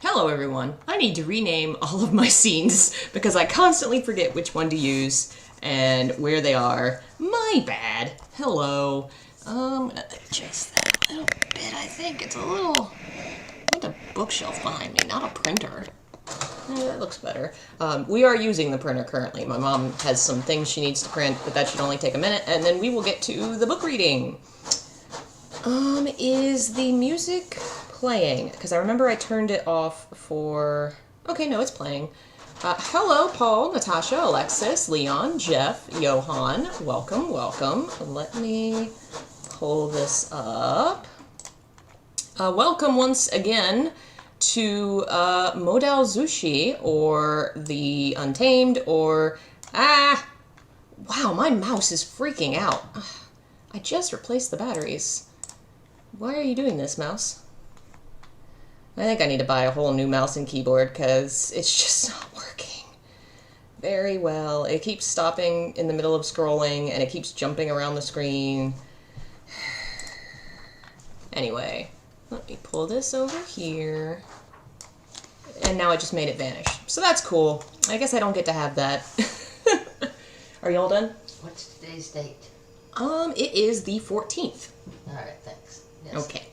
Hello everyone. I need to rename all of my scenes because I constantly forget which one to use and where they are. My bad. Hello. I'm gonna adjust that a little bit. I think it's a little... I want a bookshelf behind me, not a printer. That looks better. We are using the printer currently. My mom has some things she needs to print, but that should only take a minute, and then we will get to the book reading. Is the music playing? Because I remember I turned it off for... Okay, no, it's playing. Hello, Paul, Natasha, Alexis, Leon, Jeff, Johan. Welcome, welcome. Let me pull this up. Welcome once again to Modaozushi, or the Untamed, or... Wow, my mouse is freaking out. I just replaced the batteries. Why are you doing this, mouse? I think I need to buy a whole new mouse and keyboard because it's just not working very well. It keeps stopping in the middle of scrolling and it keeps jumping around the screen. Anyway, let me pull this over here. And now I just made it vanish. So that's cool. I guess I don't get to have that. Are you all done? What's today's date? It is the 14th. Alright, thanks. Yes. Okay.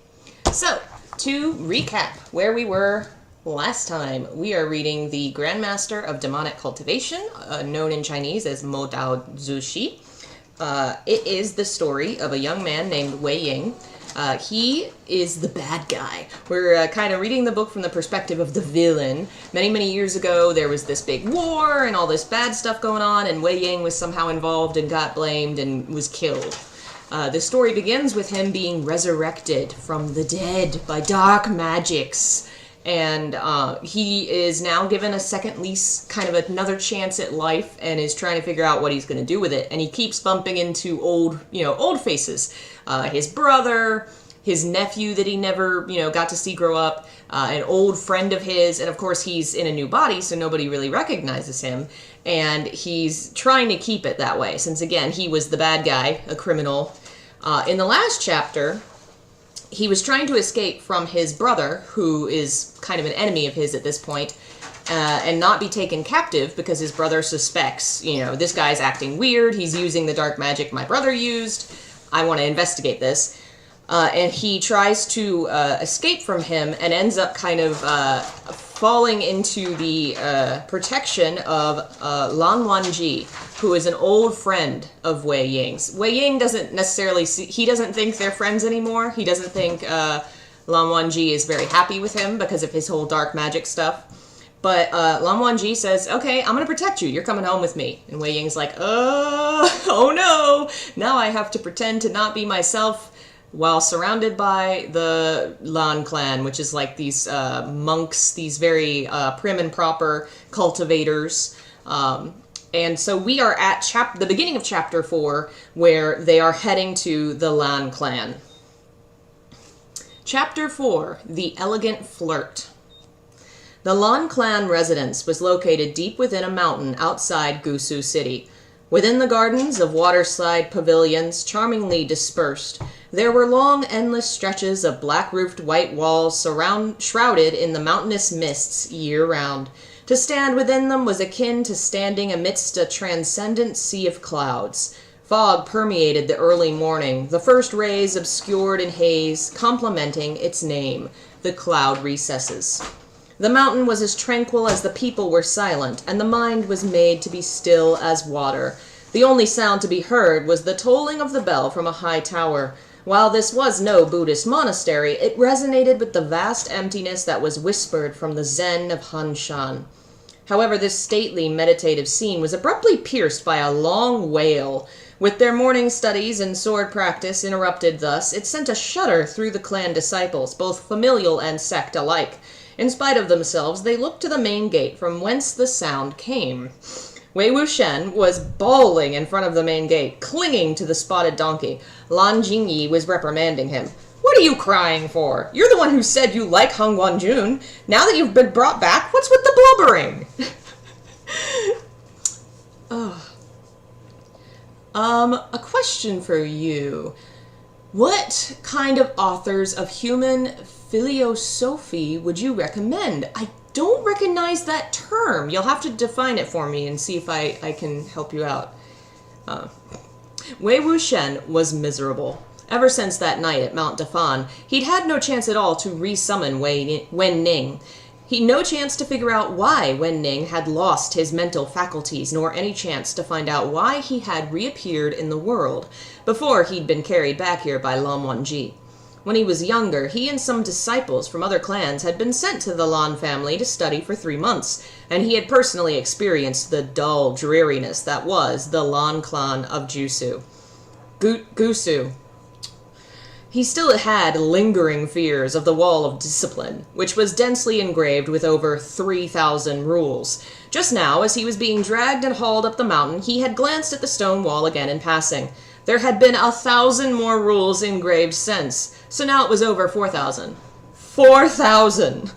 So, to recap where we were last time, we are reading the Grandmaster of Demonic Cultivation, known in Chinese as modaozushi. It is the story of a young man named Wei Wuxian. He is the bad guy. We're kind of reading the book from the perspective of the villain. Many, many years ago, there was this big war and all this bad stuff going on, and Wei Wuxian was somehow involved and got blamed and was killed. The story begins with him being resurrected from the dead by dark magics. And he is now given a second lease, kind of another chance at life, and is trying to figure out what he's going to do with it. And he keeps bumping into old faces. His brother, his nephew that he never, got to see grow up, an old friend of his, and of course he's in a new body, so nobody really recognizes him. And he's trying to keep it that way, since again, he was the bad guy, a criminal. In the last chapter, he was trying to escape from his brother, who is kind of an enemy of his at this point, and not be taken captive because his brother suspects, this guy's acting weird, he's using the dark magic my brother used, I want to investigate this. And he tries to escape from him and ends up kind of falling into the protection of Lan Wangji, who is an old friend of Wei Ying's. Wei Ying doesn't necessarily he doesn't think they're friends anymore. He doesn't think Lan Wangji is very happy with him because of his whole dark magic stuff. But Lan Wangji says, okay, I'm going to protect you. You're coming home with me. And Wei Ying's like, oh no, now I have to pretend to not be myself while surrounded by the Lan clan, which is like these monks, these very prim and proper cultivators. And so we are at the beginning of chapter 4, where they are heading to the Lan clan. Chapter 4, The Elegant Flirt. The Lan clan residence was located deep within a mountain outside Gusu City. Within the gardens of waterside pavilions, charmingly dispersed, there were long, endless stretches of black-roofed white walls shrouded in the mountainous mists year-round. To stand within them was akin to standing amidst a transcendent sea of clouds. Fog permeated the early morning, the first rays obscured in haze, complementing its name, the cloud recesses. The mountain was as tranquil as the people were silent, and the mind was made to be still as water. The only sound to be heard was the tolling of the bell from a high tower. While this was no Buddhist monastery, it resonated with the vast emptiness that was whispered from the Zen of Hanshan. However, this stately, meditative scene was abruptly pierced by a long wail. With their morning studies and sword practice interrupted thus, it sent a shudder through the clan disciples, both familial and sect alike. In spite of themselves, they looked to the main gate from whence the sound came. Wei Wuxian was bawling in front of the main gate, clinging to the spotted donkey. Lan Jingyi was reprimanding him. What are you crying for? You're the one who said you like Hung Wanjun. Now that you've been brought back, what's with the blubbering? A question for you. What kind of authors of human philosophy would you recommend? I don't recognize that term. You'll have to define it for me and see if I can help you out. Wei Wuxian was miserable. Ever since that night at Mount Dafan, he'd had no chance at all to re-summon Wen Ning. He'd no chance to figure out why Wen Ning had lost his mental faculties, nor any chance to find out why he had reappeared in the world, before he'd been carried back here by Lan Wangji. When he was younger, he and some disciples from other clans had been sent to the Lan family to study for 3 months, and he had personally experienced the dull dreariness that was the Lan clan of Jusu. Gusu. He still had lingering fears of the Wall of Discipline, which was densely engraved with over 3,000 rules. Just now, as he was being dragged and hauled up the mountain, he had glanced at the stone wall again in passing. There had been 1,000 more rules engraved since, so now it was over 4,000. 4,000!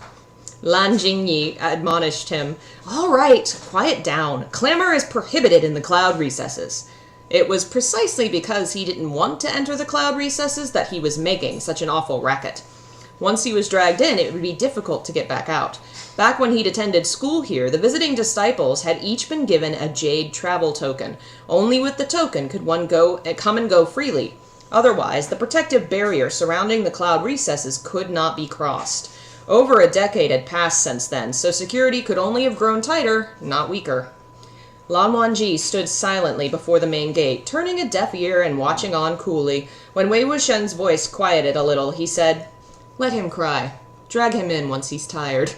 Lan Jingyi admonished him. All right, quiet down. Clamor is prohibited in the cloud recesses. It was precisely because he didn't want to enter the cloud recesses that he was making such an awful racket. Once he was dragged in, it would be difficult to get back out. Back when he'd attended school here, the visiting disciples had each been given a jade travel token. Only with the token could one come and go freely. Otherwise, the protective barrier surrounding the cloud recesses could not be crossed. Over a decade had passed since then, so security could only have grown tighter, not weaker. Lan Wangji stood silently before the main gate, turning a deaf ear and watching on coolly. When Wei Wuxian's voice quieted a little, he said, "Let him cry. Drag him in once he's tired."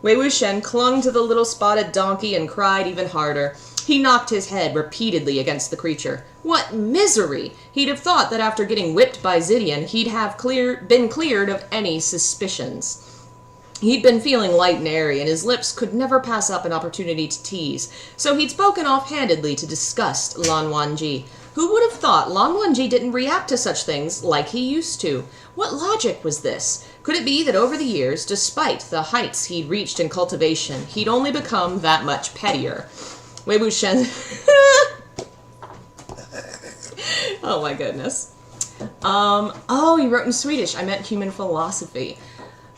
Wei Wuxian clung to the little spotted donkey and cried even harder. He knocked his head repeatedly against the creature. What misery! He'd have thought that after getting whipped by Zidian, he'd have been cleared of any suspicions. He'd been feeling light and airy, and his lips could never pass up an opportunity to tease, so he'd spoken offhandedly to disgust Lan Wangji. Who would have thought Lan Wangji didn't react to such things like he used to? What logic was this? Could it be that over the years, despite the heights he'd reached in cultivation, he'd only become that much pettier? Wei Wuxian... Oh my goodness. Oh, he wrote in Swedish. I meant human philosophy.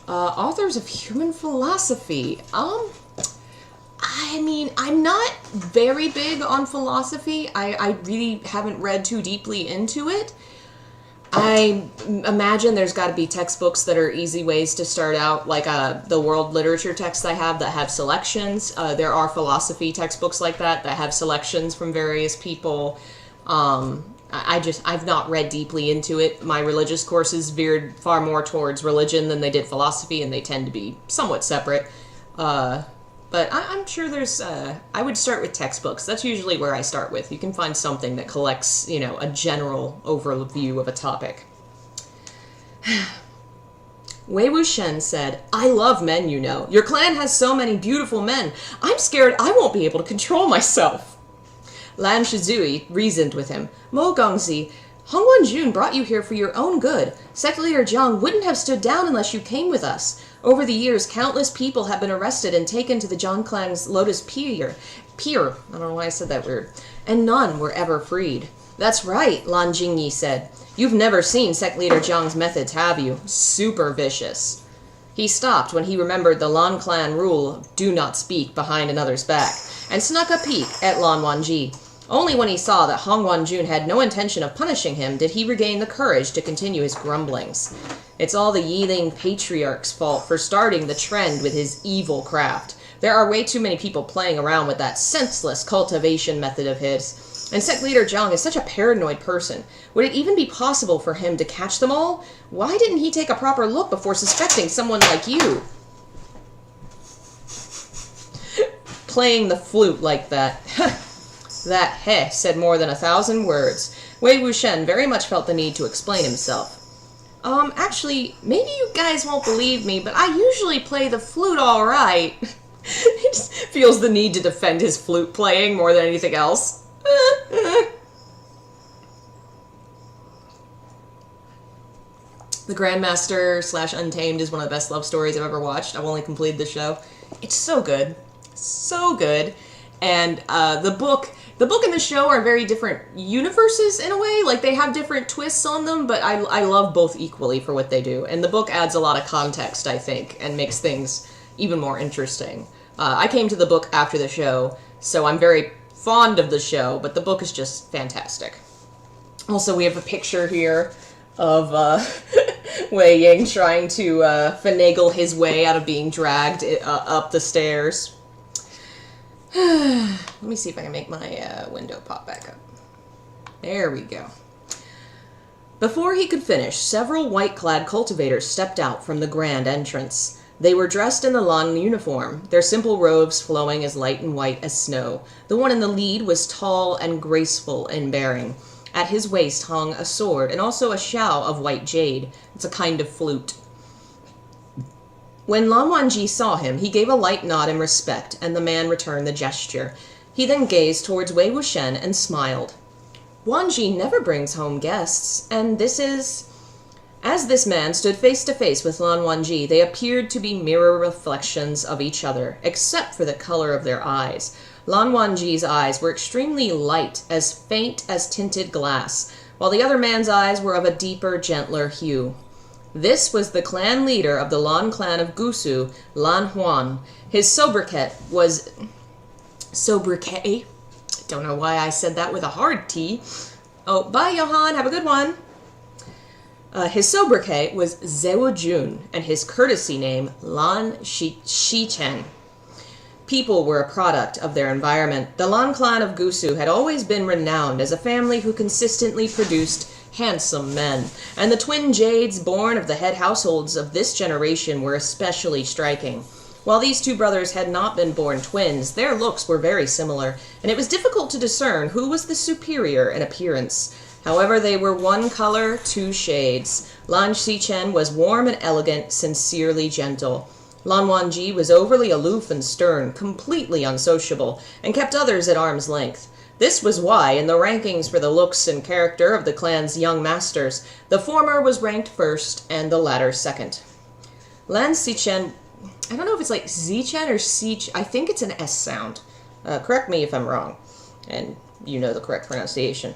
Authors of human philosophy. I mean, I'm not very big on philosophy. I really haven't read too deeply into it. I imagine there's got to be textbooks that are easy ways to start out, like the world literature texts I have that have selections. There are philosophy textbooks like that have selections from various people. I've not read deeply into it. My religious courses veered far more towards religion than they did philosophy, and they tend to be somewhat separate. But I'm sure there's, I would start with textbooks. That's usually where I start with. You can find something that collects, a general overview of a topic. Wei Wuxian said, "I love men, you know. Your clan has so many beautiful men. I'm scared I won't be able to control myself." Lan Shizui reasoned with him. "Mo Gongzi, Hong Wenjun brought you here for your own good. Sect leader Jiang wouldn't have stood down unless you came with us. Over the years, countless people have been arrested and taken to the Jiang Clang's Lotus Pier. I don't know why I said that weird. And none were ever freed." "That's right," Lan Jingyi said. "You've never seen Sect leader Jiang's methods, have you? Super vicious." He stopped when he remembered the Lan clan rule, "Do not speak behind another's back," and snuck a peek at Lan Wangji. Only when he saw that Hong Wenjun had no intention of punishing him did he regain the courage to continue his grumblings. It's all the Yiling patriarch's fault for starting the trend with his evil craft. There are way too many people playing around with that senseless cultivation method of his. And Sect leader Jiang is such a paranoid person. Would it even be possible for him to catch them all? Why didn't he take a proper look before suspecting someone like you? Playing the flute like that. That heh said more than 1,000 words. Wei Wuxian very much felt the need to explain himself. Actually, maybe you guys won't believe me, but I usually play the flute all right. He just feels the need to defend his flute playing more than anything else. The Grandmaster / Untamed is one of the best love stories I've ever watched. I've only completed the show. It's so good. So good. And the book The book and the show are very different universes in a way. Like, they have different twists on them, but I love both equally for what they do. And the book adds a lot of context, I think, and makes things even more interesting. I came to the book after the show, so I'm very fond of the show, but the book is just fantastic. Also, we have a picture here of Wei Ying trying to finagle his way out of being dragged up the stairs. Let me see if I can make my window pop back up. There we go. Before he could finish, several white-clad cultivators stepped out from the grand entrance. They were dressed in the Lan uniform, their simple robes flowing as light and white as snow. The one in the lead was tall and graceful in bearing. At his waist hung a sword and also a shao of white jade. It's a kind of flute. When Lan Wangji saw him, he gave a light nod in respect, and the man returned the gesture. He then gazed towards Wei Wuxian and smiled. Wangji never brings home guests, and this is... As this man stood face to face with Lan Wangji, they appeared to be mirror reflections of each other, except for the color of their eyes. Lan Wangji's eyes were extremely light, as faint as tinted glass, while the other man's eyes were of a deeper, gentler hue. This was the clan leader of the Lan clan of Gusu, Lan Huan. His sobriquet was... Sobriquet? Don't know why I said that with a hard T. Oh, bye, Johan. Have a good one. His sobriquet was Zhou Jun, and his courtesy name, Lan Shichen. People were a product of their environment. The Lan clan of Gusu had always been renowned as a family who consistently produced handsome men, and the twin jades born of the head households of this generation were especially striking. While these two brothers had not been born twins, their looks were very similar, and it was difficult to discern who was the superior in appearance. However, they were one color, two shades. Lan Shichen was warm and elegant, sincerely gentle. Lan Wangji was overly aloof and stern, completely unsociable, and kept others at arm's length. This was why, in the rankings for the looks and character of the clan's young masters, the former was ranked first and the latter second. Lan Shichen, I don't know if it's like Zichen or Sich, I think it's an S sound. Correct me if I'm wrong, and you know the correct pronunciation.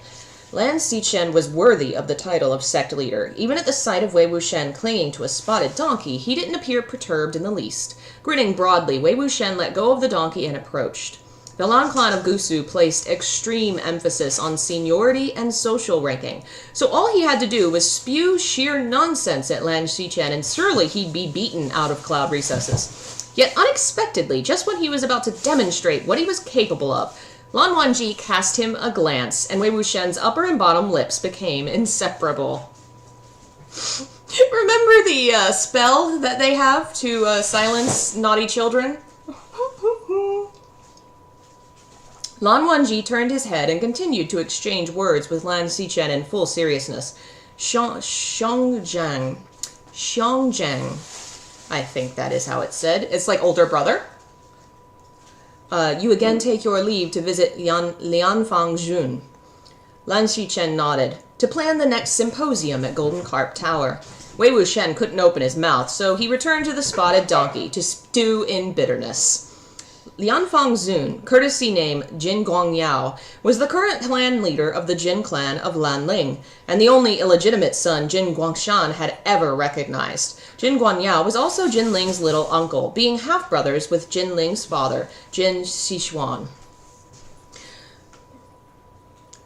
Lan Shichen was worthy of the title of sect leader. Even at the sight of Wei Wuxian clinging to a spotted donkey, he didn't appear perturbed in the least. Grinning broadly, Wei Wuxian let go of the donkey and approached. The Lan clan of Gusu placed extreme emphasis on seniority and social ranking, so all he had to do was spew sheer nonsense at Lan Shichen, and surely he'd be beaten out of cloud recesses. Yet unexpectedly, just when he was about to demonstrate what he was capable of, Lan Wangji cast him a glance, and Wei Wuxian's upper and bottom lips became inseparable. Remember the spell that they have to silence naughty children? Lan Wangji turned his head and continued to exchange words with Lan Shichen in full seriousness. Xiongjiang. I think that is how it's said. It's like older brother. You again take your leave to visit Lianfang Jun. Lan Shichen nodded. To plan the next symposium at Golden Carp Tower. Wei Wuxian couldn't open his mouth, so he returned to the spotted donkey to stew in bitterness. Lianfang Zun, courtesy name Jin Guangyao, was the current clan leader of the Jin clan of Lanling, and the only illegitimate son Jin Guangshan had ever recognized. Jin Guangyao was also Jin Ling's little uncle, being half-brothers with Jin Ling's father, Jin Xishuan.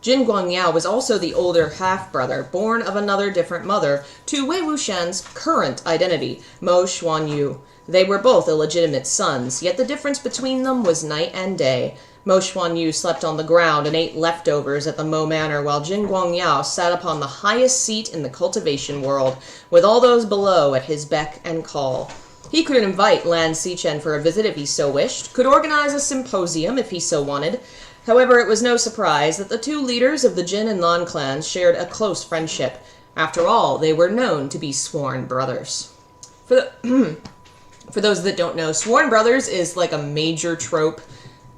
Jin Guangyao was also the older half-brother, born of another different mother, to Wei Wuxian's current identity, Mo Xuanyu. They were both illegitimate sons, yet the difference between them was night and day. Mo Xuanyu slept on the ground and ate leftovers at the Mo Manor, while Jin Guangyao sat upon the highest seat in the cultivation world, with all those below at his beck and call. He could invite Lan Shichen for a visit if he so wished, could organize a symposium if he so wanted. However, it was no surprise that the two leaders of the Jin and Lan clans shared a close friendship. After all, they were known to be sworn brothers. For those that don't know, sworn brothers is like a major trope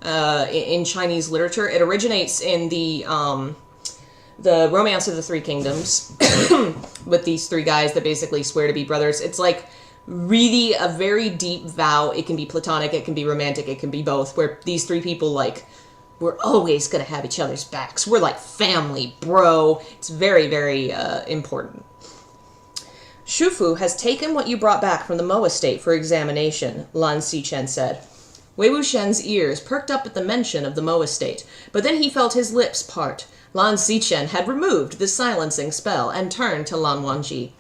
in Chinese literature. It originates in the Romance of the Three Kingdoms with these three guys that basically swear to be brothers. It's like really a very deep vow. It can be platonic, it can be romantic, it can be both, where these three people like We're always going to have each other's backs. We're like family, bro. It's very, very important. Shufu has taken what you brought back from the Mo estate for examination, Lan Xichen said. Wei Wuxian's ears perked up at the mention of the Mo estate, but then he felt his lips part. Lan Xichen had removed the silencing spell and turned to Lan Wangji.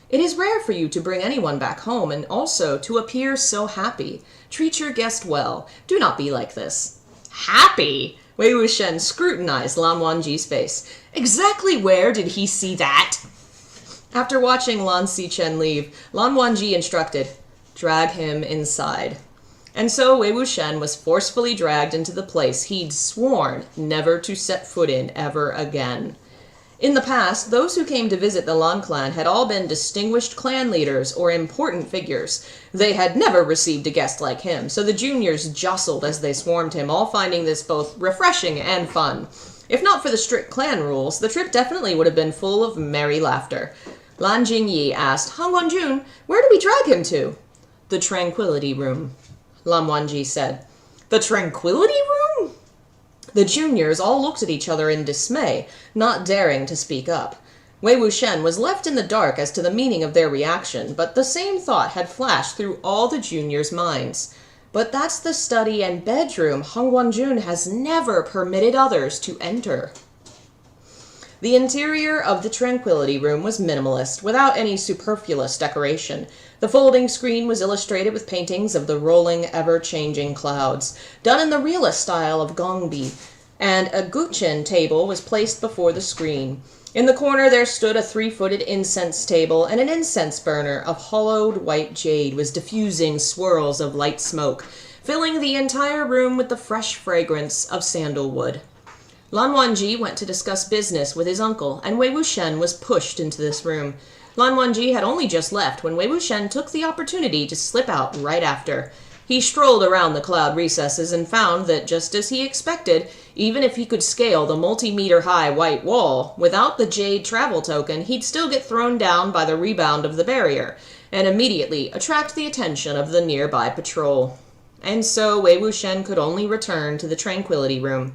It is rare for you to bring anyone back home and also to appear so happy. Treat your guest well. Do not be like this. Happy? Wei Wuxian scrutinized Lan Wangji's face. Exactly where did he see that? After watching Lan Xichen leave, Lan Wangji instructed, drag him inside. And so Wei Wuxian was forcefully dragged into the place he'd sworn never to set foot in ever again. In the past, those who came to visit the Lan clan had all been distinguished clan leaders or important figures. They had never received a guest like him, so the juniors jostled as they swarmed him, all finding this both refreshing and fun. If not for the strict clan rules, the trip definitely would have been full of merry laughter. Lan Jingyi asked, Han Guanjun, where do we drag him to? The Tranquility Room, Lan Wangji said. The Tranquility Room? The juniors all looked at each other in dismay, not daring to speak up. Wei Wuxian was left in the dark as to the meaning of their reaction, but the same thought had flashed through all the juniors' minds. But that's the study and bedroom Han Guanjun has never permitted others to enter. The interior of the Tranquility Room was minimalist, without any superfluous decoration. The folding screen was illustrated with paintings of the rolling, ever-changing clouds, done in the realist style of Gongbi, and a guqin table was placed before the screen. In the corner there stood a 3-footed incense table, and an incense burner of hollowed white jade was diffusing swirls of light smoke, filling the entire room with the fresh fragrance of sandalwood. Lan Wangji went to discuss business with his uncle, and Wei Wuxian was pushed into this room. Lan Wangji had only just left when Wei Wuxian took the opportunity to slip out right after. He strolled around the cloud recesses and found that, just as he expected, even if he could scale the multi-meter-high white wall, without the jade travel token, he'd still get thrown down by the rebound of the barrier, and immediately attract the attention of the nearby patrol. And so Wei Wuxian could only return to the Tranquility Room.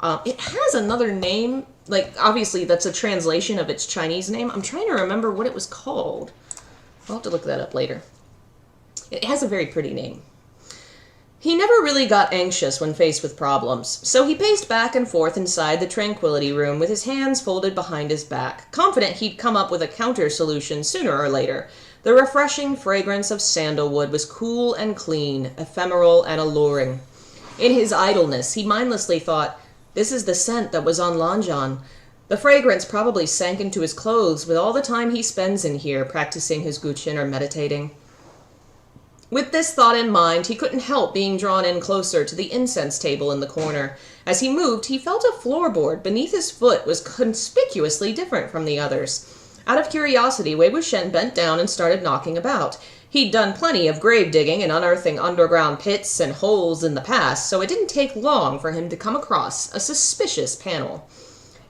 It has another name, like, obviously that's a translation of its Chinese name. I'm trying to remember what it was called. I'll have to look that up later. It has a very pretty name. He never really got anxious when faced with problems, so he paced back and forth inside the Tranquility Room with his hands folded behind his back, confident he'd come up with a counter-solution sooner or later. The refreshing fragrance of sandalwood was cool and clean, ephemeral and alluring. In his idleness, he mindlessly thought, this is the scent that was on Lanjan. The fragrance probably sank into his clothes with all the time he spends in here practicing his guqin or meditating. With this thought in mind, he couldn't help being drawn in closer to the incense table in the corner. As he moved, he felt a floorboard beneath his foot was conspicuously different from the others. Out of curiosity, Wei Wuxian bent down and started knocking about. He'd done plenty of grave digging and unearthing underground pits and holes in the past, so it didn't take long for him to come across a suspicious panel.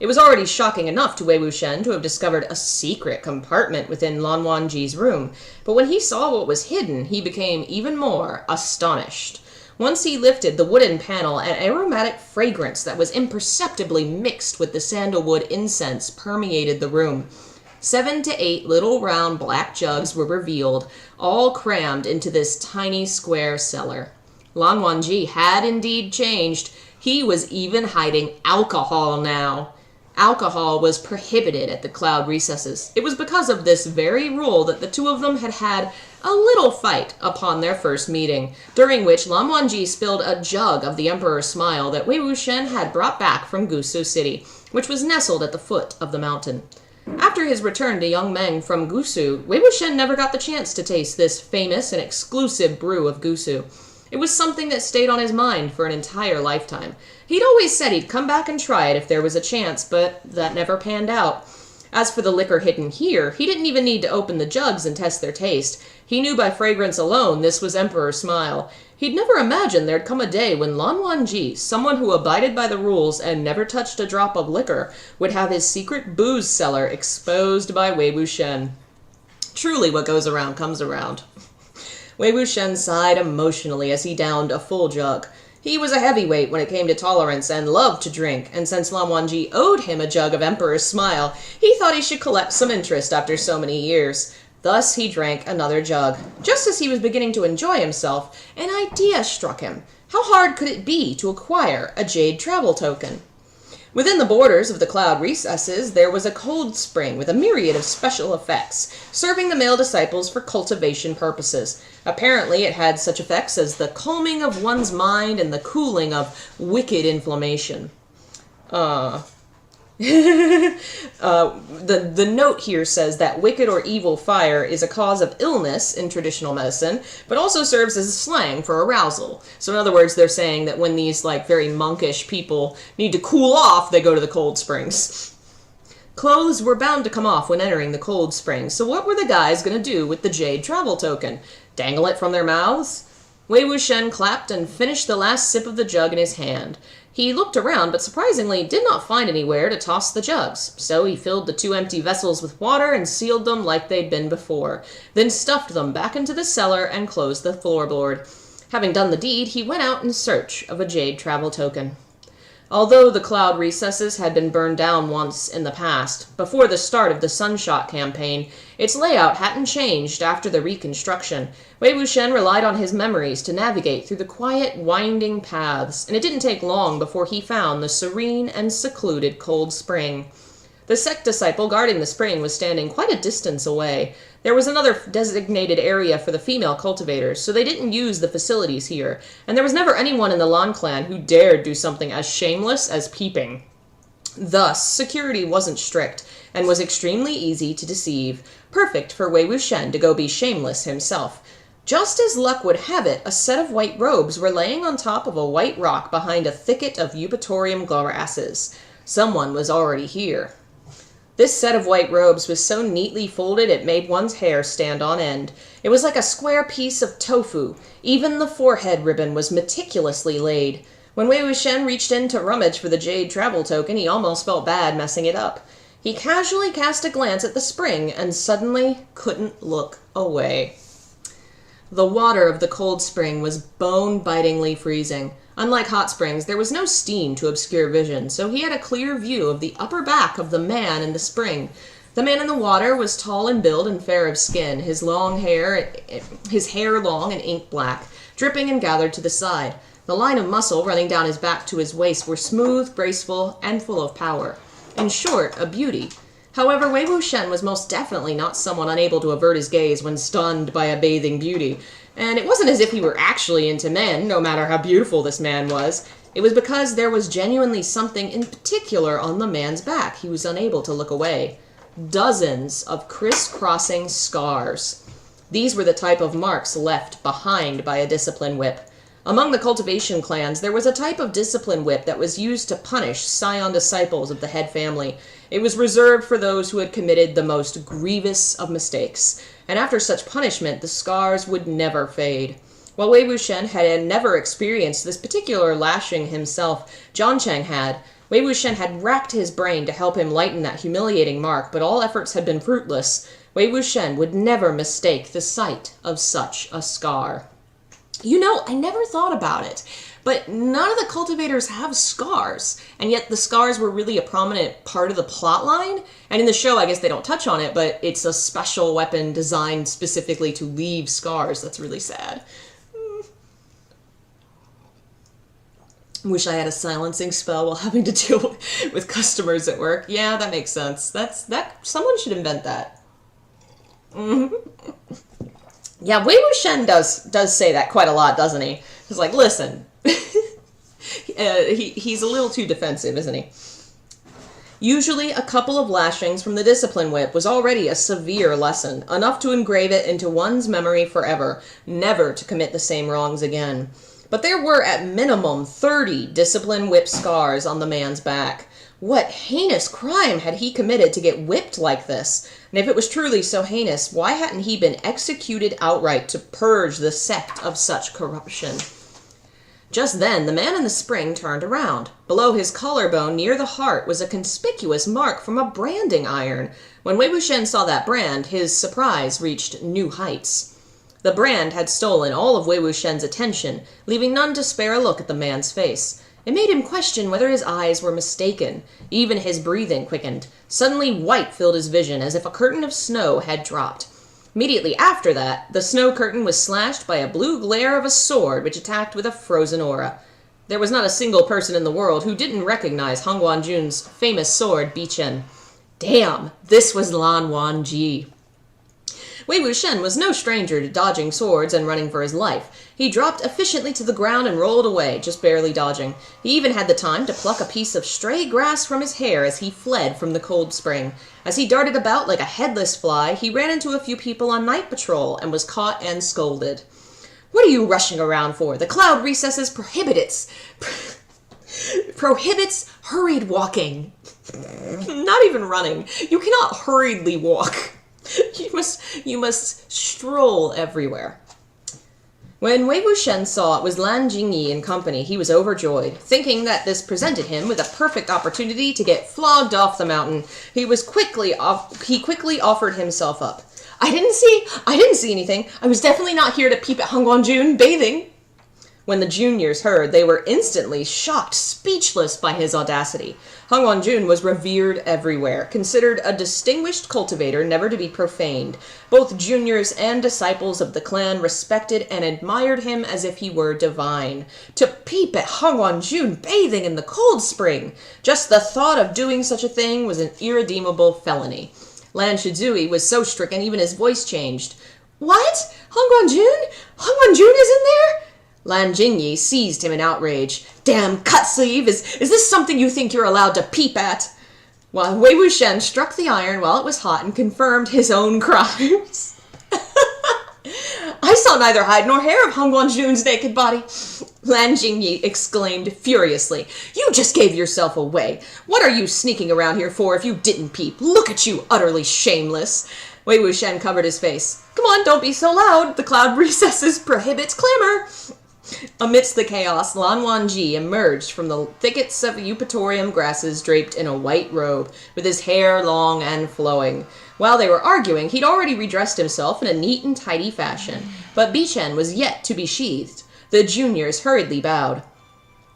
It was already shocking enough to Wei Wuxian to have discovered a secret compartment within Lan Wangji's room, but when he saw what was hidden, he became even more astonished. Once he lifted the wooden panel, an aromatic fragrance that was imperceptibly mixed with the sandalwood incense permeated the room. 7 to 8 little round black jugs were revealed, all crammed into this tiny square cellar. Lan Wangji had indeed changed. He was even hiding alcohol now. Alcohol was prohibited at the cloud recesses. It was because of this very rule that the two of them had had a little fight upon their first meeting, during which Lan Wangji spilled a jug of the Emperor's Smile that Wei Wuxian had brought back from Gusu City, which was nestled at the foot of the mountain. After his return to Yongmeng from Gusu, Wei Wuxian never got the chance to taste this famous and exclusive brew of Gusu. It was something that stayed on his mind for an entire lifetime. He'd always said he'd come back and try it if there was a chance, but that never panned out. As for the liquor hidden here, he didn't even need to open the jugs and test their taste. He knew by fragrance alone this was Emperor's Smile. He'd never imagined there'd come a day when Lan Wangji, someone who abided by the rules and never touched a drop of liquor, would have his secret booze cellar exposed by Wei Wuxian. Truly what goes around comes around. Wei Wuxian sighed emotionally as he downed a full jug. He was a heavyweight when it came to tolerance and loved to drink, and since Lan Wangji owed him a jug of Emperor's Smile, he thought he should collect some interest after so many years. Thus he drank another jug. Just as he was beginning to enjoy himself, an idea struck him. How hard could it be to acquire a jade travel token? Within the borders of the cloud recesses, there was a cold spring with a myriad of special effects, serving the male disciples for cultivation purposes. Apparently, it had such effects as the calming of one's mind and the cooling of wicked inflammation. The note here says that wicked or evil fire is a cause of illness in traditional medicine, but also serves as a slang for arousal. So in other words, they're saying that when these very monkish people need to cool off, they go to the cold springs. Clothes were bound to come off when entering the cold springs, so what were the guys going to do with the jade travel token? Dangle it from their mouths? Wei Wuxian clapped and finished the last sip of the jug in his hand. He looked around, but surprisingly did not find anywhere to toss the jugs, so he filled the 2 empty vessels with water and sealed them like they'd been before, then stuffed them back into the cellar and closed the floorboard. Having done the deed, he went out in search of a jade travel token. Although the cloud recesses had been burned down once in the past, before the start of the Sunshot campaign, its layout hadn't changed after the reconstruction. Wei Wuxian relied on his memories to navigate through the quiet, winding paths, and it didn't take long before he found the serene and secluded cold spring. The sect disciple guarding the spring was standing quite a distance away. There was another designated area for the female cultivators, so they didn't use the facilities here, and there was never anyone in the Lan clan who dared do something as shameless as peeping. Thus, security wasn't strict, and was extremely easy to deceive, perfect for Wei Wuxian to go be shameless himself. Just as luck would have it, a set of white robes were laying on top of a white rock behind a thicket of eupatorium grasses. Someone was already here. This set of white robes was so neatly folded it made one's hair stand on end. It was like a square piece of tofu. Even the forehead ribbon was meticulously laid. When Wei Wuxian reached in to rummage for the jade travel token, he almost felt bad messing it up. He casually cast a glance at the spring and suddenly couldn't look away. The water of the cold spring was bone-bitingly freezing. Unlike hot springs, there was no steam to obscure vision, so he had a clear view of the upper back of the man in the spring. The man in the water was tall in build and fair of skin, his hair long and ink black, dripping and gathered to the side. The line of muscle running down his back to his waist were smooth, graceful, and full of power. In short, a beauty. However, Wei Wuxian was most definitely not someone unable to avert his gaze when stunned by a bathing beauty. And it wasn't as if he were actually into men, no matter how beautiful this man was. It was because there was genuinely something in particular on the man's back he was unable to look away. Dozens of crisscrossing scars. These were the type of marks left behind by a discipline whip. Among the cultivation clans, there was a type of discipline whip that was used to punish scion disciples of the head family. It was reserved for those who had committed the most grievous of mistakes, and after such punishment, the scars would never fade. While Wei Wuxian had never experienced this particular lashing himself, Zhangcheng had. Wei Wuxian had racked his brain to help him lighten that humiliating mark, but all efforts had been fruitless. Wei Wuxian would never mistake the sight of such a scar. You know, I never thought about it, but none of the cultivators have scars, and yet the scars were really a prominent part of the plot line. And in the show, I guess they don't touch on it, but it's a special weapon designed specifically to leave scars. That's really sad. Wish I had a silencing spell while having to deal with customers at work. Yeah, that makes sense. Someone should invent that. Yeah, Wei Wuxian does say that quite a lot, doesn't he? He's like, listen, he's a little too defensive, isn't he? Usually, a couple of lashings from the discipline whip was already a severe lesson, enough to engrave it into one's memory forever, never to commit the same wrongs again. But there were at minimum 30 discipline whip scars on the man's back. What heinous crime had he committed to get whipped like this? And if it was truly so heinous, why hadn't he been executed outright to purge the sect of such corruption? Just then, the man in the spring turned around. Below his collarbone, near the heart, was a conspicuous mark from a branding iron. When Wei Wuxian saw that brand, his surprise reached new heights. The brand had stolen all of Wei Wuxian's attention, leaving none to spare a look at the man's face. It made him question whether his eyes were mistaken. Even his breathing quickened. Suddenly white filled his vision as if a curtain of snow had dropped. Immediately after that, the snow curtain was slashed by a blue glare of a sword which attacked with a frozen aura. There was not a single person in the world who didn't recognize Lan Wangji's famous sword, Bichen. Damn, this was Lan Wangji. Wei Wuxian was no stranger to dodging swords and running for his life. He dropped efficiently to the ground and rolled away, just barely dodging. He even had the time to pluck a piece of stray grass from his hair as he fled from the cold spring. As he darted about like a headless fly, he ran into a few people on night patrol and was caught and scolded. "What are you rushing around for? The cloud recesses prohibits hurried walking." Not even running. You cannot hurriedly walk. You must stroll everywhere. When Wei Wuxian saw it was Lan Jingyi and company, he was overjoyed, thinking that this presented him with a perfect opportunity to get flogged off the mountain. He quickly offered himself up. I didn't see anything. I was definitely not here to peep at Hongguanjun bathing." When the juniors heard, they were instantly shocked, speechless by his audacity. Hongguanjun was revered everywhere, considered a distinguished cultivator never to be profaned. Both juniors and disciples of the clan respected and admired him as if he were divine. To peep at Hongguanjun bathing in the cold spring! Just the thought of doing such a thing was an irredeemable felony. Lan Shizui was so stricken even his voice changed. "What? Hongguanjun? Hongguanjun is in there?" Lan Jingyi seized him in outrage. "Damn cut sleeve! Is this something you think you're allowed to peep at?" While Wei Wuxian struck the iron while it was hot and confirmed his own crimes. "I saw neither hide nor hair of Hongguanjun's naked body," Lan Jingyi exclaimed furiously. "You just gave yourself away. What are you sneaking around here for if you didn't peep? Look at you, utterly shameless." Wei Wuxian covered his face. "Come on, don't be so loud. The cloud recesses prohibits clamor." Amidst the chaos, Lan Wangji emerged from the thickets of eupatorium grasses draped in a white robe, with his hair long and flowing. While they were arguing, he'd already redressed himself in a neat and tidy fashion, but Bichen was yet to be sheathed. The juniors hurriedly bowed.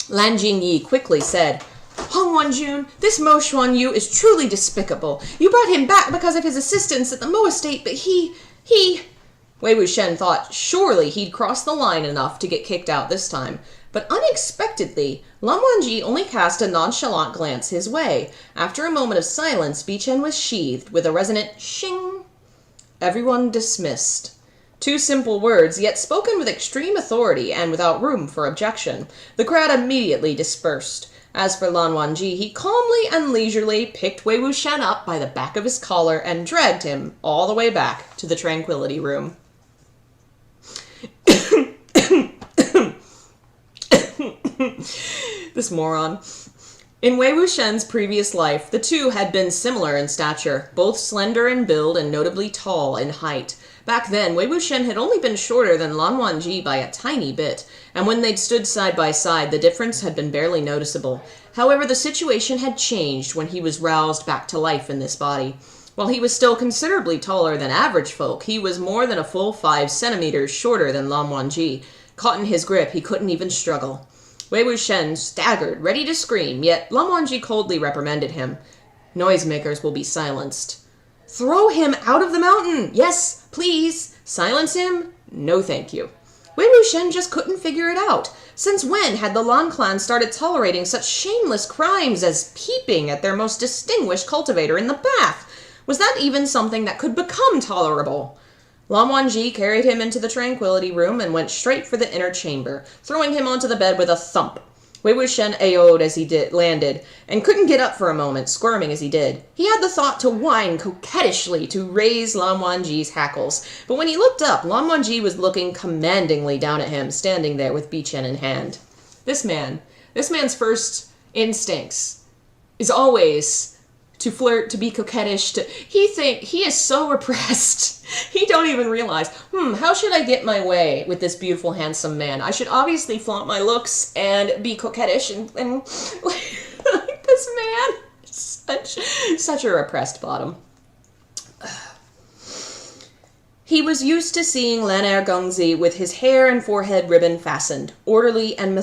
Lan Jingyi quickly said, "Hongguanjun, this Mo Xuan Yu is truly despicable. You brought him back because of his assistance at the Mo estate, but he... Wei Wuxian thought surely he'd crossed the line enough to get kicked out this time. But unexpectedly, Lan Wangji only cast a nonchalant glance his way. After a moment of silence, Bichen was sheathed with a resonant shing. Everyone dismissed. 2 simple words, yet spoken with extreme authority and without room for objection. The crowd immediately dispersed. As for Lan Wangji, he calmly and leisurely picked Wei Wuxian up by the back of his collar and dragged him all the way back to the Tranquility Room. This moron. In Wei Wuxian's previous life, the two had been similar in stature, both slender in build and notably tall in height. Back then, Wei Wuxian had only been shorter than Lan Wangji by a tiny bit, and when they'd stood side by side, the difference had been barely noticeable. However, the situation had changed when he was roused back to life in this body. While he was still considerably taller than average folk, he was more than a full 5 centimeters shorter than Lan Wangji. Caught in his grip, he couldn't even struggle. Wei Wuxian staggered, ready to scream, yet Lan Wangji coldly reprimanded him. "Noisemakers will be silenced." "Throw him out of the mountain! Yes, please! Silence him? No thank you." Wei Wuxian just couldn't figure it out. Since when had the Lan clan started tolerating such shameless crimes as peeping at their most distinguished cultivator in the bath? Was that even something that could become tolerable? Lan Wangji carried him into the Tranquility Room and went straight for the inner chamber, throwing him onto the bed with a thump. Wei Wuxian AO'd as he landed, and couldn't get up for a moment, squirming as he did. He had the thought to whine coquettishly to raise Lan Wangji's hackles, but when he looked up, Lan Wangji was looking commandingly down at him, standing there with Bichen in hand. This man's first instincts is always to flirt, to be coquettish, he is so repressed. He don't even realize, how should I get my way with this beautiful, handsome man? I should obviously flaunt my looks and be coquettish and like this man. Such a repressed bottom. He was used to seeing Lan Wangji with his hair and forehead ribbon fastened, orderly and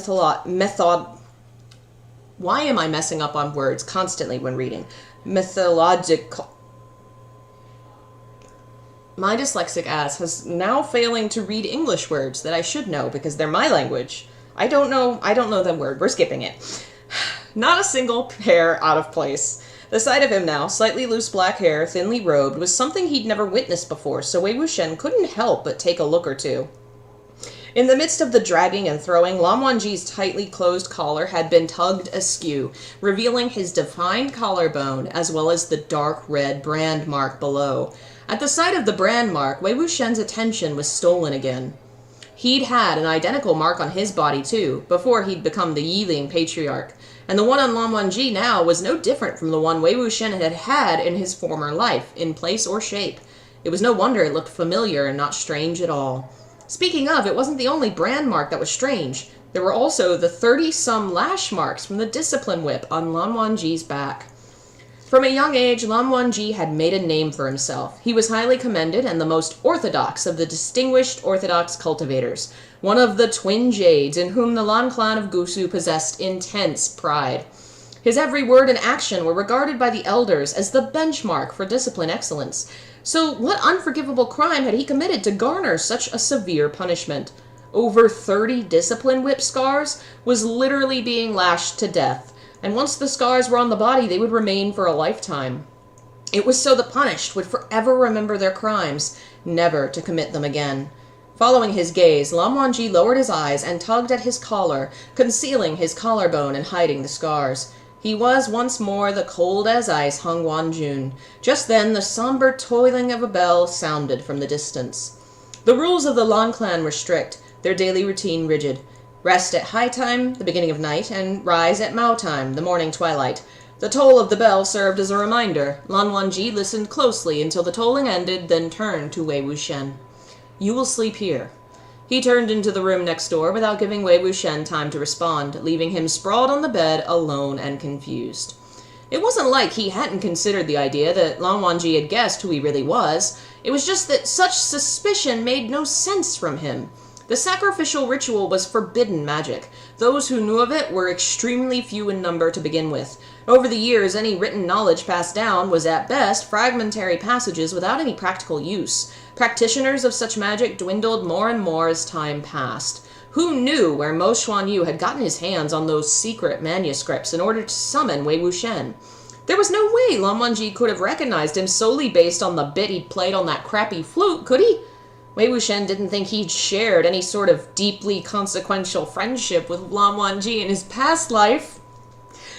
Why am I messing up on words constantly when reading? Mythological. My dyslexic ass has now failing to read English words that I should know because they're my language. I don't know the word. We're skipping it. Not a single hair out of place. The sight of him now, slightly loose black hair, thinly robed, was something he'd never witnessed before, so Wei Wuxian couldn't help but take a look or two. In the midst of the dragging and throwing, Lan Wangji's tightly closed collar had been tugged askew, revealing his defined collarbone as well as the dark red brand mark below. At the sight of the brand mark, Wei Wuxian's attention was stolen again. He'd had an identical mark on his body too, before he'd become the Yiling patriarch, and the one on Lan Wangji now was no different from the one Wei Wuxian had had in his former life, in place or shape. It was no wonder it looked familiar and not strange at all. Speaking of, it wasn't the only brand mark that was strange. There were also the 30-some lash marks from the discipline whip on Lan Wangji's back. From a young age, Lan Wangji had made a name for himself. He was highly commended and the most orthodox of the distinguished orthodox cultivators, one of the twin jades in whom the Lan clan of Gusu possessed intense pride. His every word and action were regarded by the elders as the benchmark for discipline excellence. So what unforgivable crime had he committed to garner such a severe punishment? Over 30 discipline whip scars, was literally being lashed to death. And once the scars were on the body, they would remain for a lifetime. It was so the punished would forever remember their crimes, never to commit them again. Following his gaze, Lan Wangji lowered his eyes and tugged at his collar, concealing his collarbone and hiding the scars. He was once more the cold-as-ice Hung Wanjun. Just then, the somber tolling of a bell sounded from the distance. The rules of the Lan clan were strict, their daily routine rigid. Rest at high time, the beginning of night, and rise at Mao time, the morning twilight. The toll of the bell served as a reminder. Lan Wangji listened closely until the tolling ended, then turned to Wei Wuxian. "You will sleep here." He turned into the room next door without giving Wei Wuxian time to respond, leaving him sprawled on the bed, alone and confused. It wasn't like he hadn't considered the idea that Lan Wangji had guessed who he really was. It was just that such suspicion made no sense from him. The sacrificial ritual was forbidden magic. Those who knew of it were extremely few in number to begin with. Over the years, any written knowledge passed down was at best fragmentary passages without any practical use. Practitioners of such magic dwindled more and more as time passed. Who knew where Mo Xuanyu had gotten his hands on those secret manuscripts in order to summon Wei Wuxian? There was no way Lan Wangji could have recognized him solely based on the bit he'd played on that crappy flute, could he? Wei Wuxian didn't think he'd shared any sort of deeply consequential friendship with Lan Wangji in his past life.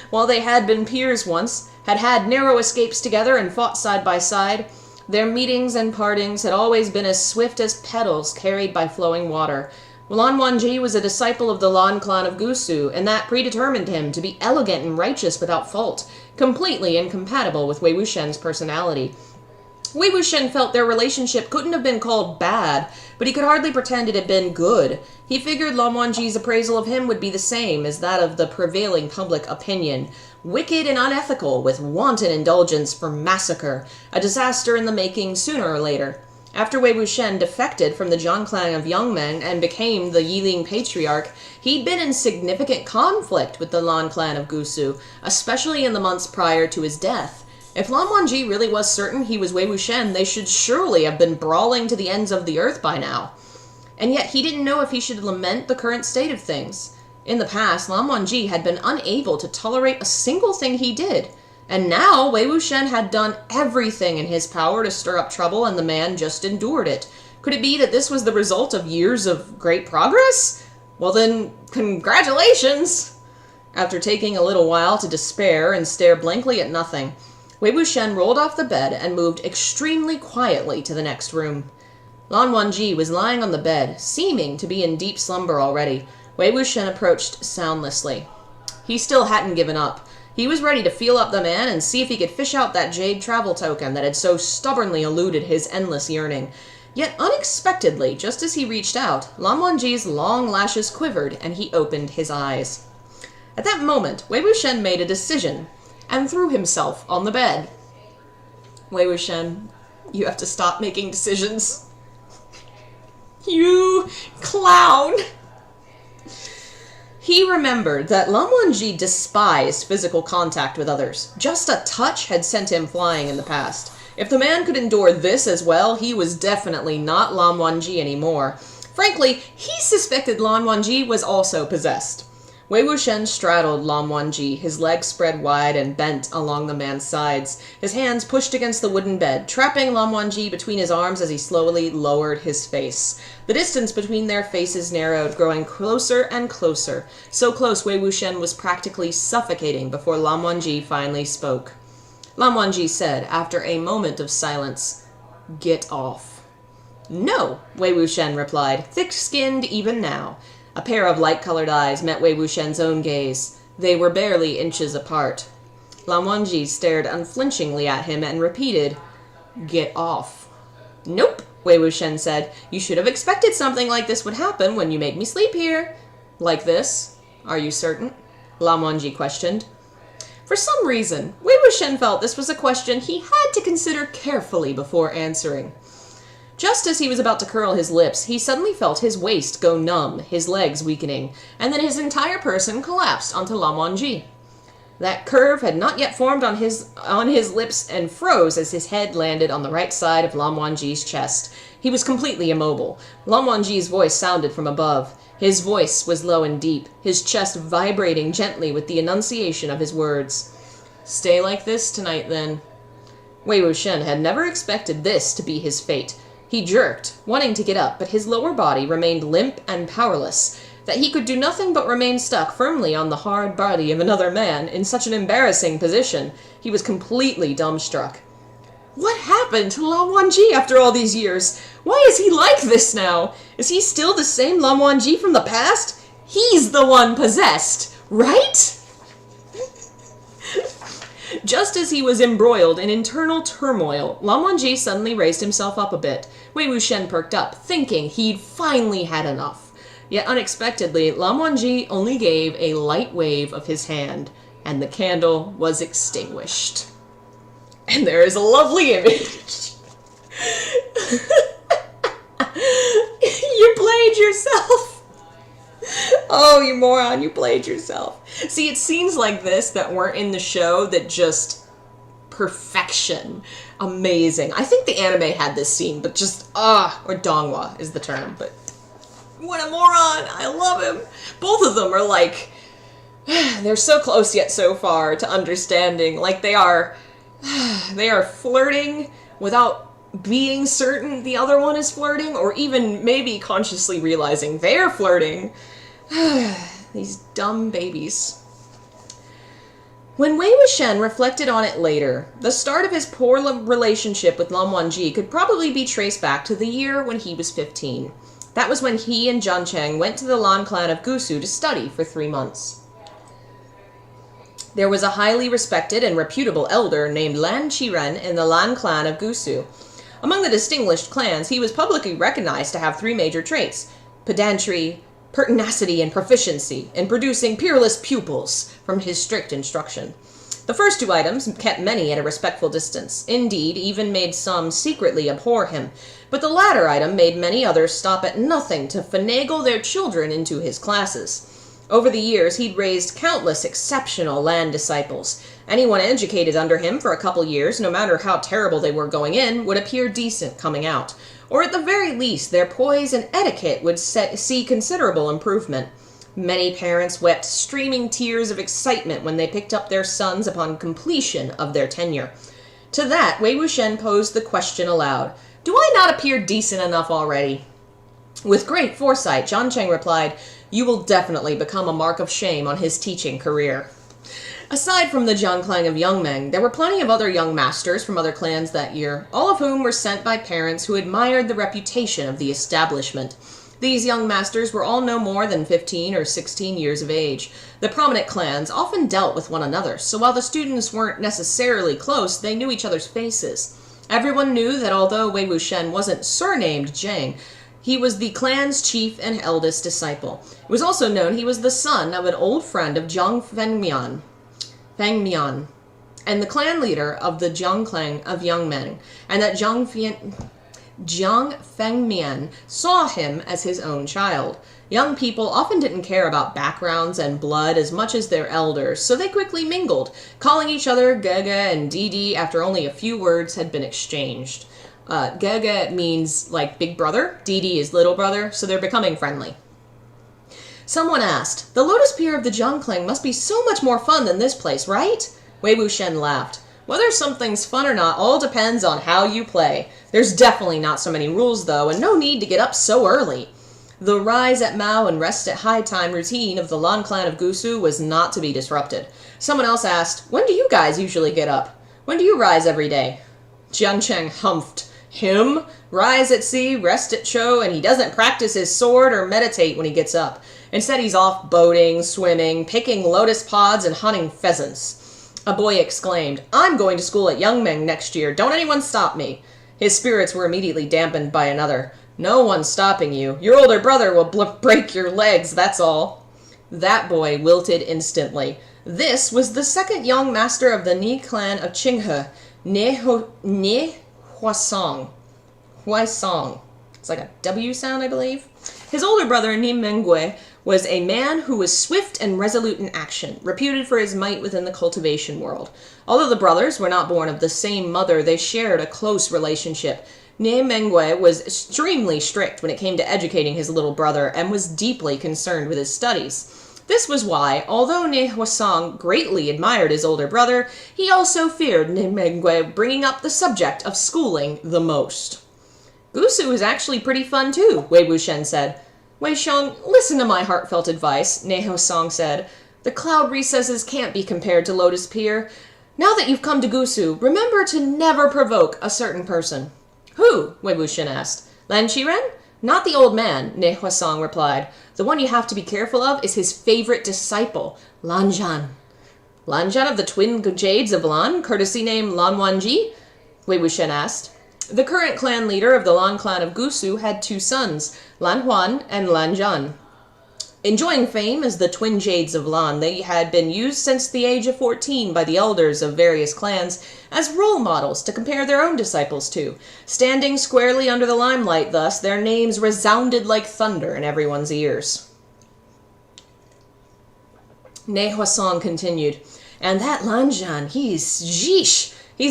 While they had been peers once, had had narrow escapes together and fought side by side, their meetings and partings had always been as swift as petals carried by flowing water. Lan Wangji was a disciple of the Lan clan of Gusu, and that predetermined him to be elegant and righteous without fault, completely incompatible with Wei Wuxian's personality. Wei Wuxian felt their relationship couldn't have been called bad, but he could hardly pretend it had been good. He figured Lan Wangji's appraisal of him would be the same as that of the prevailing public opinion. Wicked and unethical, with wanton indulgence for massacre, a disaster in the making sooner or later. After Wei Wuxian defected from the Jiang clan of Yangmen and became the Yiling patriarch, he'd been in significant conflict with the Lan clan of Gusu, especially in the months prior to his death. If Lan Wangji really was certain he was Wei Wuxian, they should surely have been brawling to the ends of the earth by now. And yet he didn't know if he should lament the current state of things. In the past, Lan Wangji had been unable to tolerate a single thing he did, and now Wei Wuxian had done everything in his power to stir up trouble, and the man just endured it. Could it be that this was the result of years of great progress? Well then, congratulations! After taking a little while to despair and stare blankly at nothing, Wei Wuxian rolled off the bed and moved extremely quietly to the next room. Lan Wangji was lying on the bed, seeming to be in deep slumber already. Wei Wuxian approached soundlessly. He still hadn't given up. He was ready to feel up the man and see if he could fish out that jade travel token that had so stubbornly eluded his endless yearning. Yet unexpectedly, just as he reached out, Lan Wangji's long lashes quivered and he opened his eyes. At that moment, Wei Wuxian made a decision and threw himself on the bed. Wei Wuxian, you have to stop making decisions. You clown! He remembered that Lan Wangji despised physical contact with others. Just a touch had sent him flying in the past. If the man could endure this as well, he was definitely not Lan Wangji anymore. Frankly, he suspected Lan Wangji was also possessed. Wei Wuxian straddled Lan Wangji, his legs spread wide and bent along the man's sides, his hands pushed against the wooden bed, trapping Lan Wangji between his arms as he slowly lowered his face. The distance between their faces narrowed, growing closer and closer. So close Wei Wuxian was practically suffocating before Lan Wangji finally spoke. Lan Wangji said, after a moment of silence, "Get off." "No," Wei Wuxian replied, thick-skinned even now. A pair of light-colored eyes met Wei Wuxian's own gaze. They were barely inches apart. Lan Wangji stared unflinchingly at him and repeated, "Get off." "Nope," Wei Wuxian said. "You should have expected something like this would happen when you make me sleep here." "Like this? Are you certain?" Lan Wangji questioned. For some reason, Wei Wuxian felt this was a question he had to consider carefully before answering. Just as he was about to curl his lips, he suddenly felt his waist go numb, his legs weakening, and then his entire person collapsed onto Lan Wangji. That curve had not yet formed on his lips and froze as his head landed on the right side of Lan Wangji's chest. He was completely immobile. Lan Wangji's voice sounded from above. His voice was low and deep, his chest vibrating gently with the enunciation of his words. "Stay like this tonight, then." Wei Wuxian had never expected this to be his fate. He jerked, wanting to get up, but his lower body remained limp and powerless, that he could do nothing but remain stuck firmly on the hard body of another man in such an embarrassing position. He was completely dumbstruck. What happened to Lan Wangji after all these years? Why is he like this now? Is he still the same Lan Wangji from the past? He's the one possessed, right? Just as he was embroiled in internal turmoil, Lan Wangji suddenly raised himself up a bit. Wei Wuxian perked up, thinking he'd finally had enough. Yet unexpectedly, Lan Wangji only gave a light wave of his hand, and the candle was extinguished. And there is a lovely image. You played yourself. Oh, you moron, you played yourself. See, it's scenes like this that weren't in the show that just perfection. Amazing. I think the anime had this scene, but just, or donghua is the term, but what a moron. I love him. Both of them are like, they're so close yet so far to understanding. Like they are flirting without being certain the other one is flirting, or even maybe consciously realizing they're flirting. These dumb babies. When Wei Wuxian reflected on it later, the start of his poor relationship with Lan Wangji could probably be traced back to the year when he was 15. That was when he and Jiancheng went to the Lan clan of Gusu to study for 3 months. There was a highly respected and reputable elder named Lan Qiren in the Lan clan of Gusu. Among the distinguished clans, he was publicly recognized to have 3 major traits: pedantry, pertinacity, and proficiency in producing peerless pupils from his strict instruction. The first 2 items kept many at a respectful distance, indeed even made some secretly abhor him, but the latter item made many others stop at nothing to finagle their children into his classes. Over the years, he'd raised countless exceptional Lan disciples. Anyone educated under him for a couple years, no matter how terrible they were going in, would appear decent coming out. Or at the very least, their poise and etiquette would see considerable improvement. Many parents wept streaming tears of excitement when they picked up their sons upon completion of their tenure. To that, Wei Wuxian posed the question aloud, "Do I not appear decent enough already?" With great foresight, Jiancheng replied, "You will definitely become a mark of shame on his teaching career." Aside from the Jiangclan of Yongmeng, there were plenty of other young masters from other clans that year, all of whom were sent by parents who admired the reputation of the establishment. These young masters were all no more than 15 or 16 years of age. The prominent clans often dealt with one another, so while the students weren't necessarily close, they knew each other's faces. Everyone knew that although Wei Wuxian wasn't surnamed Zhang, he was the clan's chief and eldest disciple. It was also known he was the son of an old friend of Jiang Fengmian, and the clan leader of the Jiangclan of Yongmeng, and that Jiang Fengmian, saw him as his own child. Young people often didn't care about backgrounds and blood as much as their elders, so they quickly mingled, calling each other Gege and Didi after only a few words had been exchanged. Gege means like big brother, Didi is little brother, so they're becoming friendly. Someone asked, "The Lotus Pier of the Zhongkling must be so much more fun than this place, right?" Wei Wuxian laughed. "Whether something's fun or not all depends on how you play. There's definitely not so many rules, though, and no need to get up so early." The rise at Mao and rest at high time routine of the Lan clan of Gusu was not to be disrupted. Someone else asked, "When do you guys usually get up? When do you rise every day?" Jiancheng humphed. "Him? Rise at sea, rest at Cho, and he doesn't practice his sword or meditate when he gets up. Instead, he's off boating, swimming, picking lotus pods, and hunting pheasants." A boy exclaimed, "I'm going to school at Yangming next year. Don't anyone stop me." His spirits were immediately dampened by another. "No one's stopping you. Your older brother will break your legs, that's all." That boy wilted instantly. This was the second young master of the Ni clan of Qinghe, Ne Huasong. Huaisong. It's like a W sound, I believe. His older brother, Ni Mengui, was a man who was swift and resolute in action, reputed for his might within the cultivation world. Although the brothers were not born of the same mother, they shared a close relationship. Ne Mengui was extremely strict when it came to educating his little brother and was deeply concerned with his studies. This was why, although Ne Huasong greatly admired his older brother, he also feared Ne Mengui bringing up the subject of schooling the most. "Gusu is actually pretty fun too," Wei Wuxian said. "Wei Xiong, listen to my heartfelt advice," Ne Huasong said. "The cloud recesses can't be compared to Lotus Pier. Now that you've come to Gusu, remember to never provoke a certain person." "Who?" Wei Wuxian asked. "Lan Qiren?" "Not the old man," Ne Huasong replied. "The one you have to be careful of is his favorite disciple, Lan Zhan." "Lan Zhan of the Twin Jades of Lan, courtesy name Lan Wangji?" Wei Wuxian asked. The current clan leader of the Lan clan of Gusu had two sons, Lan Huan and Lan Zhan. Enjoying fame as the Twin Jades of Lan, they had been used since the age of 14 by the elders of various clans as role models to compare their own disciples to. Standing squarely under the limelight thus, their names resounded like thunder in everyone's ears. Ne Huasong continued, "And that Lan Zhan, he's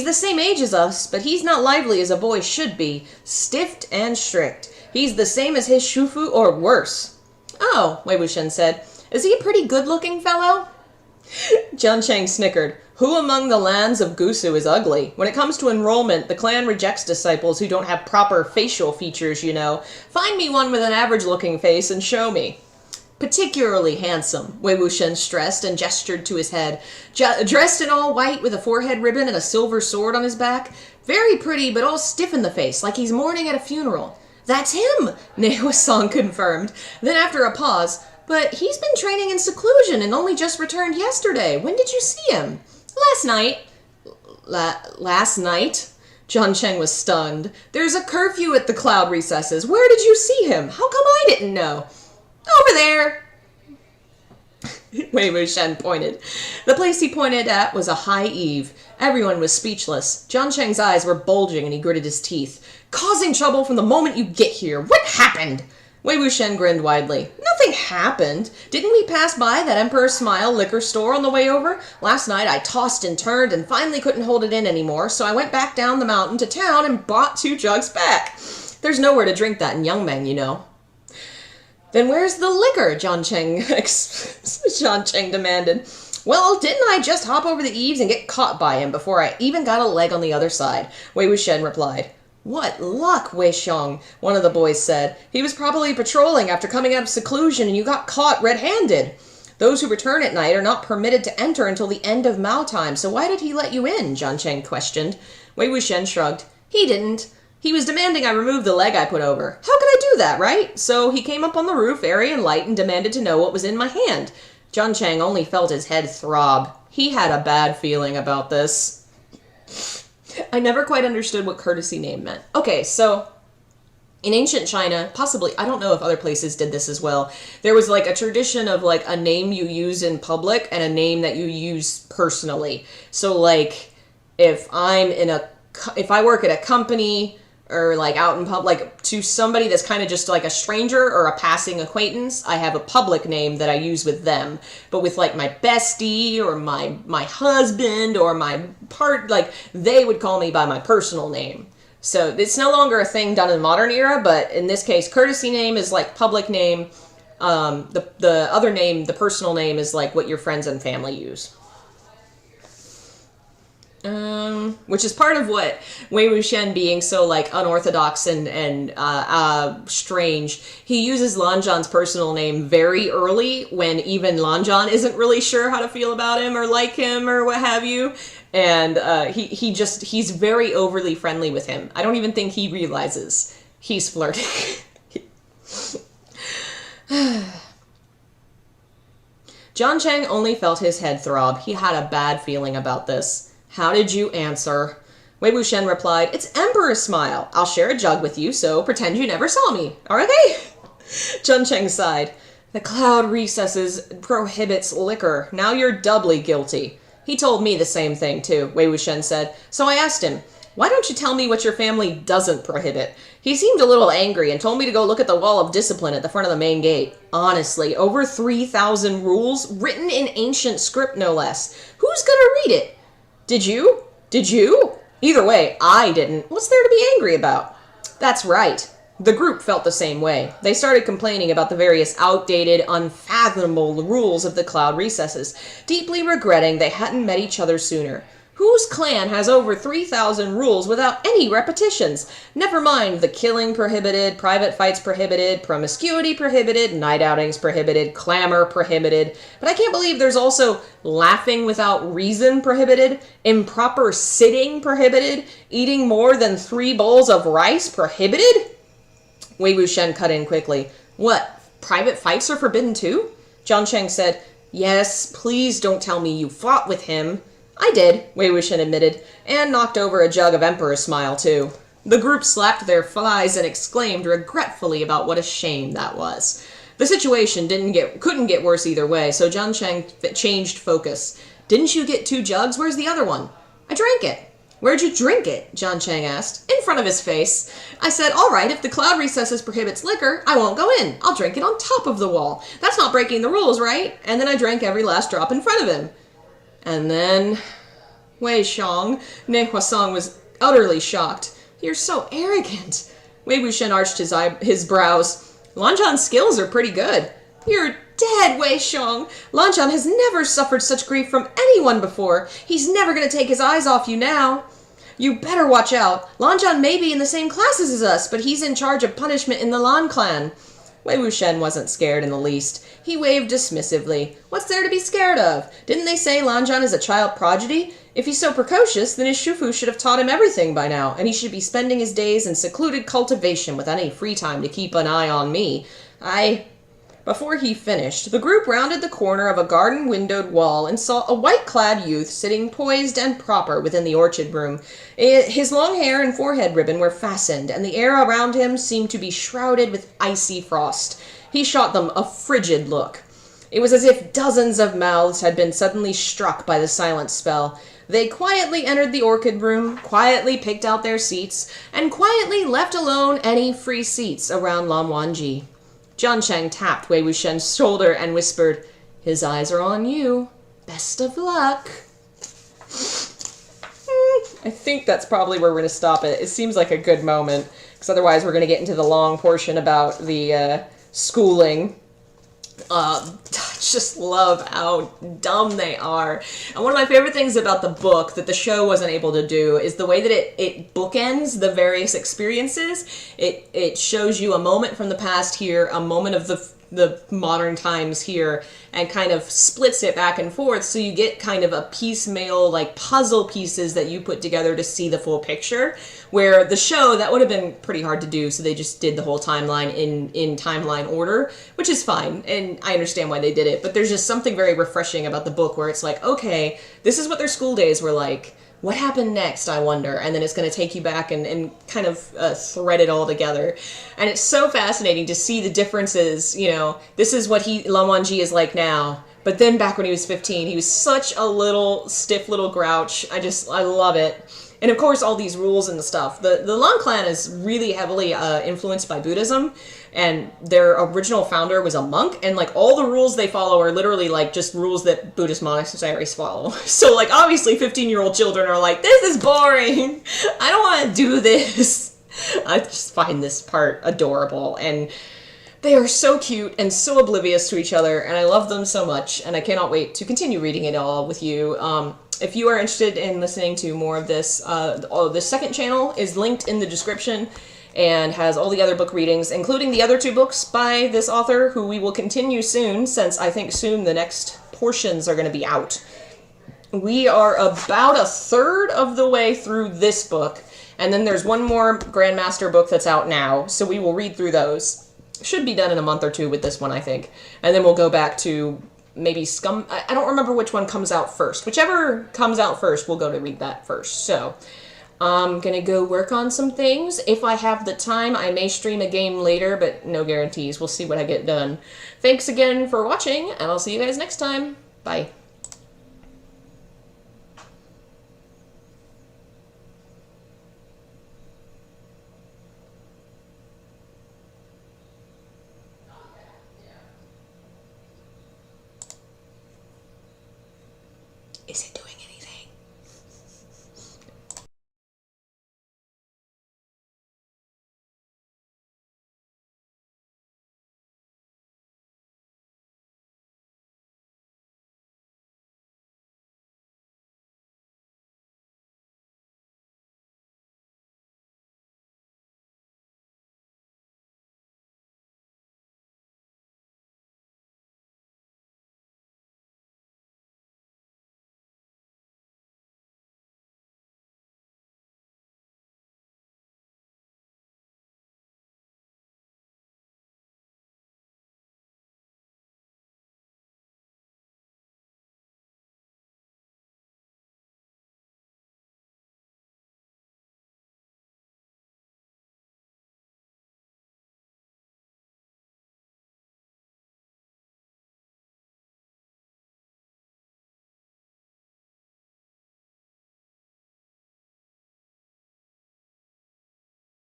the same age as us, but he's not lively as a boy should be, stiff and strict. He's the same as his Shufu, or worse." "Oh," Wei Wuxian said, "is he a pretty good-looking fellow?" Jiancheng snickered. "Who among the lands of Gusu is ugly? When it comes to enrollment, the clan rejects disciples who don't have proper facial features, you know. Find me one with an average-looking face and show me." "Particularly handsome," Wei Wuxian stressed and gestured to his head. "Dressed in all white with a forehead ribbon and a silver sword on his back. Very pretty, but all stiff in the face, like he's mourning at a funeral." "That's him," Ne Huasong confirmed. Then after a pause, "But he's been training in seclusion and only just returned yesterday. When did you see him?" "Last night." Last night? Jiancheng was stunned. "There's a curfew at the cloud recesses. Where did you see him? How come I didn't know?" "Over there." Wei Wuxian pointed. The place he pointed at was a high eave. Everyone was speechless. Jiancheng's eyes were bulging and he gritted his teeth. "Causing trouble from the moment you get here. What happened?" Wei Wuxian grinned widely. "Nothing happened. Didn't we pass by that Emperor's Smile liquor store on the way over? Last night I tossed and turned and finally couldn't hold it in anymore, so I went back down the mountain to town and bought 2 jugs back. There's nowhere to drink that in Yangmeng, you know." "Then where's the liquor?" Jiancheng demanded. "Well, didn't I just hop over the eaves and get caught by him before I even got a leg on the other side?" Wei Wuxian replied. "What luck, Wei Xiong," one of the boys said. "He was probably patrolling after coming out of seclusion and you got caught red-handed. Those who return at night are not permitted to enter until the end of Mao time, so why did he let you in?" Jiancheng questioned. Wei Wuxian shrugged. "He didn't. He was demanding I remove the leg I put over. How could I do that, right? So he came up on the roof, airy and light, and demanded to know what was in my hand." Jiancheng only felt his head throb. He had a bad feeling about this. I never quite understood what courtesy name meant. Okay, so in ancient China, possibly, I don't know if other places did this as well, there was like a tradition of like a name you use in public and a name that you use personally. So like if I work at a company or like out in public, like to somebody that's kind of just like a stranger or a passing acquaintance, I have a public name that I use with them. But with like my bestie or my husband or my like they would call me by my personal name. So it's no longer a thing done in the modern era, but in this case, courtesy name is like public name. The other name, the personal name, is like what your friends and family use. Which is part of what Wei Wuxian being so like unorthodox and strange. He uses Lan Zhan's personal name very early when even Lan Zhan isn't really sure how to feel about him or like him or what have you. And he's very overly friendly with him. I don't even think he realizes he's flirting. John Chang only felt his head throb. He had a bad feeling about this. How did you answer? Wei Wuxian replied, "It's Emperor Smile. I'll share a jug with you, so pretend you never saw me. Okay?" John Chang sighed. "The cloud recesses prohibits liquor. Now you're doubly guilty." "He told me the same thing, too," Wei Wuxian said. "So I asked him, why don't you tell me what your family doesn't prohibit?" He seemed a little angry and told me to go look at the wall of discipline at the front of the main gate. Honestly, over 3,000 rules, written in ancient script no less. Who's gonna read it? Did you? Did you? Either way, I didn't. What's there to be angry about? That's right. The group felt the same way. They started complaining about the various outdated, unfathomable rules of the cloud recesses, deeply regretting they hadn't met each other sooner. Whose clan has over 3,000 rules without any repetitions? Never mind the killing prohibited, private fights prohibited, promiscuity prohibited, night outings prohibited, clamor prohibited. But I can't believe there's also laughing without reason prohibited, improper sitting prohibited, eating more than 3 bowls of rice prohibited? Wei Wuxian cut in quickly. What, private fights are forbidden too? John Chang said, "Yes, please don't tell me you fought with him." "I did," Wei Wuxian admitted, and knocked over a jug of Emperor Smile, too. The group slapped their thighs and exclaimed regretfully about what a shame that was. The situation couldn't get worse either way, so John Chang changed focus. "Didn't you get 2 jugs? Where's the other one?" "I drank it." "Where'd you drink it?" John Chang asked. "In front of his face. I said, all right, if the cloud recesses prohibits liquor, I won't go in. I'll drink it on top of the wall. That's not breaking the rules, right?" And then I drank every last drop in front of him. And then Wei Xiang, Ne Huasong was utterly shocked. "You're so arrogant." Wei Wuxian arched his brows. "Lan Zhan's skills are pretty good." "You're dead, Wei Xiang. Lan Zhan has never suffered such grief from anyone before. He's never going to take his eyes off you now." "You better watch out. Lan Zhan may be in the same classes as us, but he's in charge of punishment in the Lan clan." Wei Wuxian wasn't scared in the least. He waved dismissively. "What's there to be scared of? Didn't they say Lan Zhan is a child prodigy? If he's so precocious, then his Shufu should have taught him everything by now, and he should be spending his days in secluded cultivation with any free time to keep an eye on me. Before he finished, the group rounded the corner of a garden-windowed wall and saw a white-clad youth sitting poised and proper within the orchard room. His long hair and forehead ribbon were fastened, and the air around him seemed to be shrouded with icy frost. He shot them a frigid look. It was as if dozens of mouths had been suddenly struck by the silent spell. They quietly entered the orchid room, quietly picked out their seats, and quietly left alone any free seats around Lan Wangji. John Chang tapped Wei Wuxian's shoulder and whispered, "His eyes are on you. Best of luck." I think that's probably where we're going to stop it. It seems like a good moment, because otherwise we're going to get into the long portion about the schooling. Just love how dumb they are. And one of my favorite things about the book that the show wasn't able to do is the way that it bookends the various experiences. It shows you a moment from the past here, a moment of the modern times here, and kind of splits it back and forth, so you get kind of a piecemeal, like, puzzle pieces that you put together to see the full picture, where the show, that would have been pretty hard to do, so they just did the whole timeline in timeline order, which is fine, and I understand why they did it, but there's just something very refreshing about the book, where it's like, okay, this is what their school days were like. What happened next, I wonder? And then it's going to take you back and kind of thread it all together. And it's so fascinating to see the differences, you know. This is what Lan Wangji is like now. But then back when he was 15, he was such a little, stiff little grouch. I love it. And of course, all these rules and stuff. The Lan clan is really heavily influenced by Buddhism, and their original founder was a monk, and like all the rules they follow are literally like just rules that Buddhist monasteries follow. So like obviously 15-year-old children are like, this is boring. I don't want to do this. I just find this part adorable, and they are so cute and so oblivious to each other, and I love them so much, and I cannot wait to continue reading it all with you. If you are interested in listening to more of this, the second channel is linked in the description and has all the other book readings, including the other 2 books by this author, who we will continue soon, since I think soon the next portions are going to be out. We are about a third of the way through this book, and then there's one more Grandmaster book that's out now, so we will read through those. Should be done in a month or 2 with this one, I think. And then we'll go back to maybe Scum... I don't remember which one comes out first. Whichever comes out first, we'll go to read that first. So, I'm gonna go work on some things. If I have the time, I may stream a game later, but no guarantees. We'll see what I get done. Thanks again for watching, and I'll see you guys next time. Bye. Is it doing